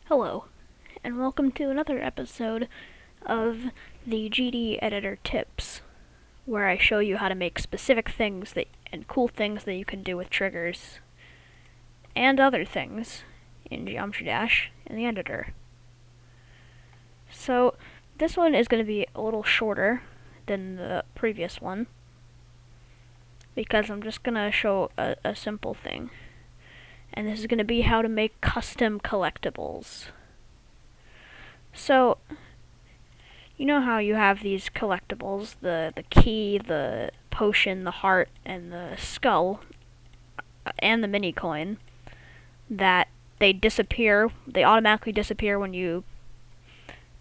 Hello, and welcome to another episode of the GD Editor Tips, where I show you how to make specific things and cool things that you can do with triggers and other things in Geometry Dash in the editor. So, this one is going to be a little shorter than the previous one, because I'm just going to show a simple thing. And this is going to be how to make custom collectibles. So, you know how you have these collectibles, the key, the potion, the heart, and the skull, and the mini coin, that they automatically disappear when you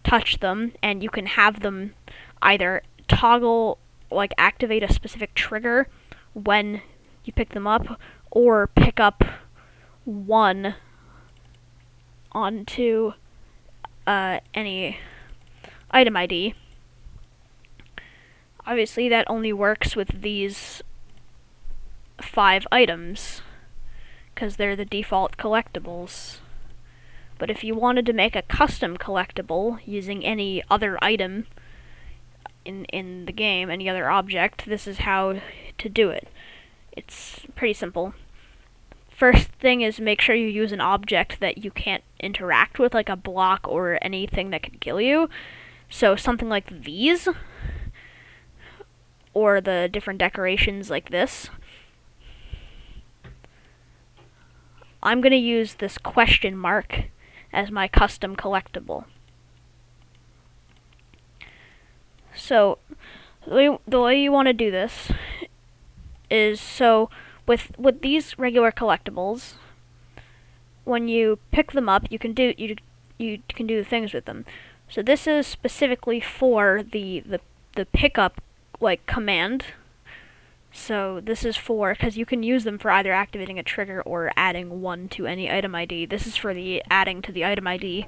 touch them, and you can have them either toggle, like activate a specific trigger when you pick them up, or pick up one onto any item ID. Obviously, that only works with these 5 items, because they're the default collectibles. But if you wanted to make a custom collectible using any other item in the game, any other object, this is how to do it. It's pretty simple. First thing is make sure you use an object that you can't interact with, like a block or anything that could kill you. So something like these, or the different decorations like this. I'm going to use this question mark as my custom collectible. So the way you want to do this is, so with these regular collectibles, when you pick them up, you can do things with them. So this is specifically for the pickup command. So this is for, because you can use them for either activating a trigger or adding one to any item ID. This is for the adding to the item ID.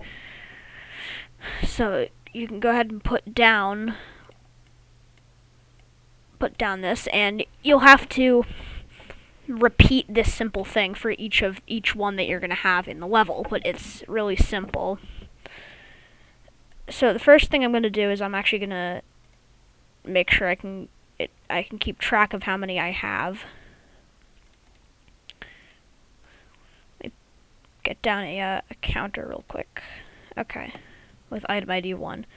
So you can go ahead and put down this, and you'll have to repeat this simple thing for each one that you're going to have in the level, but it's really simple. So the first thing I'm going to do is I'm actually going to make sure I can keep track of how many I have. Let me get down a counter real quick. Okay, with item ID 1.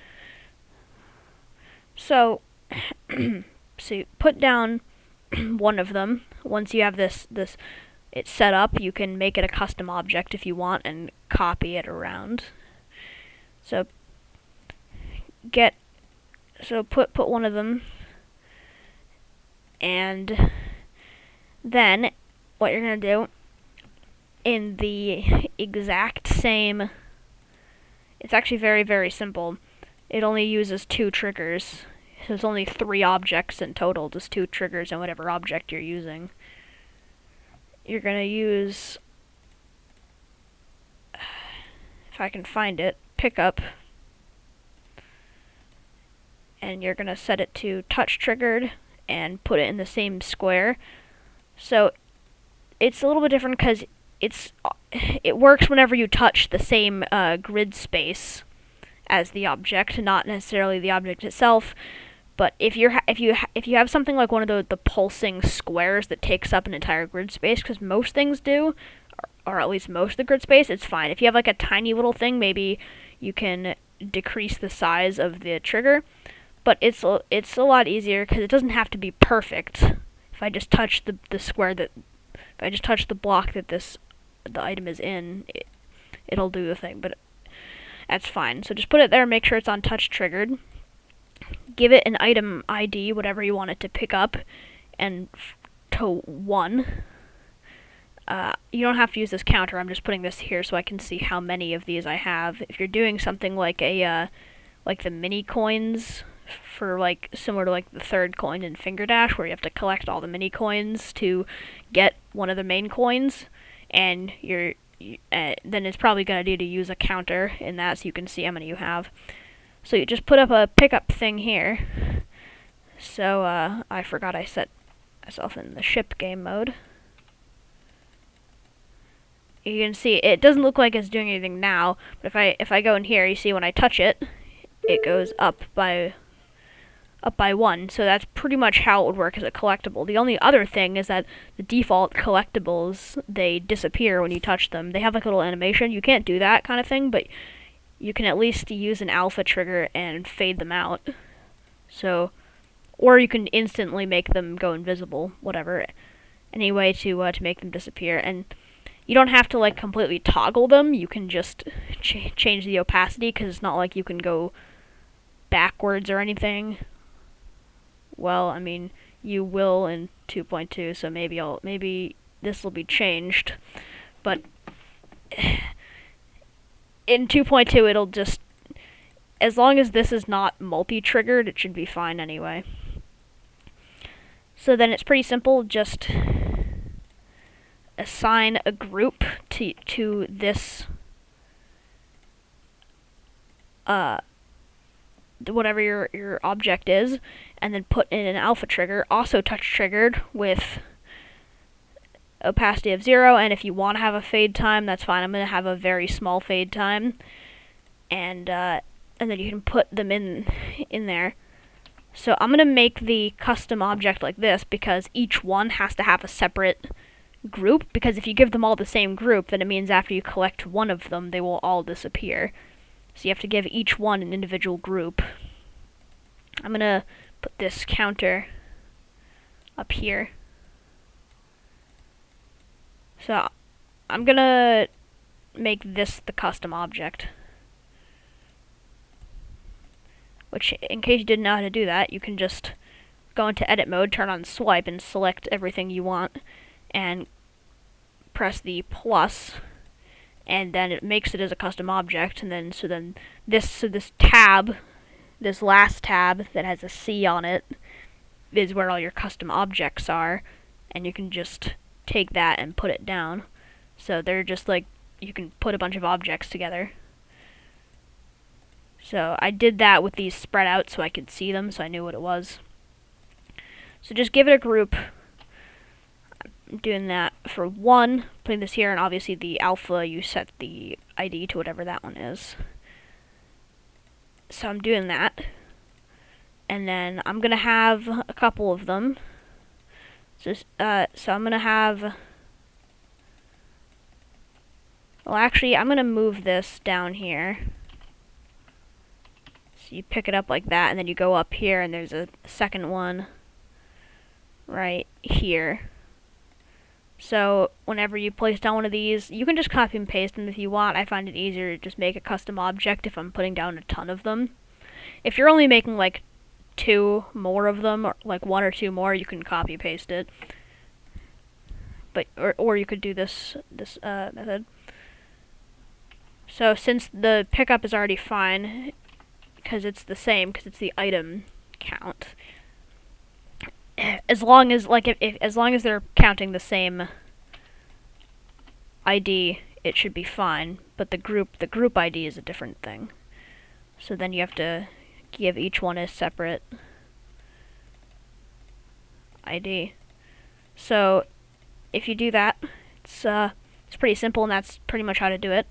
So, so you put down one of them. Once you have this it's set up, you can make it a custom object if you want and copy it around. So put one of them, and then what you're going to do in the exact same, it's actually very, very simple. It only uses 2 triggers. So there's only 3 objects in total, just 2 triggers and whatever object you're using. You're going to use, if I can find it, pickup, and you're going to set it to touch triggered and put it in the same square. So it's a little bit different because it works whenever you touch the same grid space as the object, not necessarily the object itself. But if you have something like one of the pulsing squares that takes up an entire grid space, because most things do, or at least most of the grid space, it's fine. If you have like a tiny little thing, maybe you can decrease the size of the trigger. But it's a lot easier because it doesn't have to be perfect. If I just touch the block that the item is in, it'll do the thing. But that's fine. So just put it there, make sure it's on touch triggered. Give it an item ID, whatever you want it to pick up, and to 1. You don't have to use this counter. I'm just putting this here so I can see how many of these I have. If you're doing something like the mini coins, for similar to the 3rd coin in Finger Dash, where you have to collect all the mini coins to get one of the main coins, and then it's probably going to need to use a counter in that so you can see how many you have. So you just put up a pickup thing here. So I forgot I set myself in the ship game mode. you can see it doesn't look like it's doing anything now, but if I go in here, you see when I touch it, it goes up by 1. So that's pretty much how it would work as a collectible. The only other thing is that the default collectibles, they disappear when you touch them. They have like a little animation. You can't do that kind of thing, but you can at least use an alpha trigger and fade them out. So, or you can instantly make them go invisible, whatever. Any way to make them disappear. And you don't have to like completely toggle them. You can just change the opacity, because it's not like you can go backwards or anything. Well, I mean, you will in 2.2, so maybe this will be changed. But in 2.2, it'll just, as long as this is not multi-triggered, it should be fine anyway. So then it's pretty simple. Just assign a group to this whatever your object is, and then put in an alpha trigger, also touch triggered, with opacity of 0, and if you want to have a fade time, that's fine. I'm going to have a very small fade time, and then you can put them in there. So I'm going to make the custom object like this, because each one has to have a separate group, because if you give them all the same group, then it means after you collect one of them, they will all disappear. So you have to give each one an individual group. I'm going to put this counter up here. So I'm going to make this the custom object. Which, in case you didn't know how to do that, you can just go into edit mode, turn on swipe, and select everything you want, and press the plus, and then it makes it as a custom object. And then this tab, this last tab that has a C on it, is where all your custom objects are, and you can just take that and put it down. So they're just like, you can put a bunch of objects together. So I did that with these spread out so I could see them, so I knew what it was. So just give it a group. I'm doing that for 1, putting this here, and obviously the alpha, you set the ID to whatever that one is. So I'm doing that. And then I'm going to have a couple of them. So I'm going to have... Well, actually, I'm going to move this down here. So you pick it up like that, and then you go up here, and there's a second one right here. So whenever you place down one of these, you can just copy and paste them if you want. I find it easier to just make a custom object if I'm putting down a ton of them. If you're only making like 2 more of them, or like 1 or 2 more, you can copy paste it. But or you could do this method. So since the pickup is already fine, because it's the same, because it's the item count. As long as as long as they're counting the same ID, it should be fine. But the group ID is a different thing. So then you have to give each one a separate ID. So if you do that, it's pretty simple, and that's pretty much how to do it.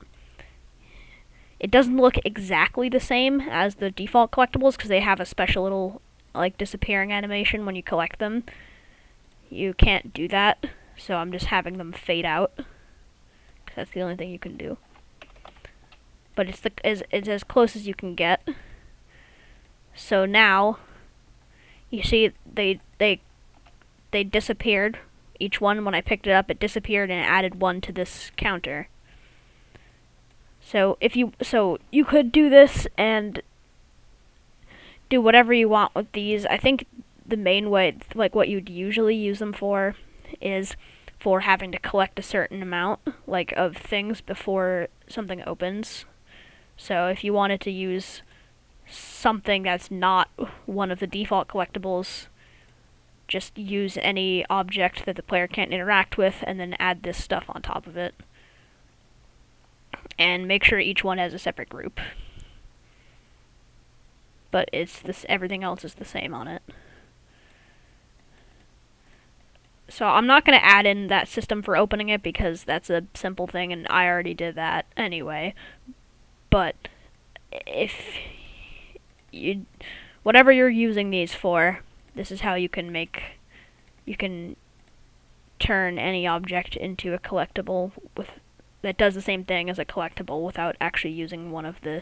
It doesn't look exactly the same as the default collectibles, because they have a special little like disappearing animation when you collect them. You can't do that, so I'm just having them fade out, because that's the only thing you can do. But it's as close as you can get. So now you see they disappeared. Each one, when I picked it up, it disappeared and it added 1 to this counter. So you could do this and do whatever you want with these. I think the main way, like what you'd usually use them for, is for having to collect a certain amount, like, of things before something opens. So if you wanted to use something that's not one of the default collectibles, just use any object that the player can't interact with, and then add this stuff on top of it. And make sure each one has a separate group. But everything else is the same on it. So I'm not going to add in that system for opening it because that's a simple thing and I already did that anyway. But if you, whatever you're using these for, this is how you can turn any object into a collectible that does the same thing as a collectible without actually using one of the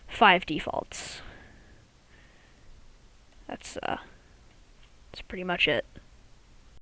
5 defaults. That's pretty much it.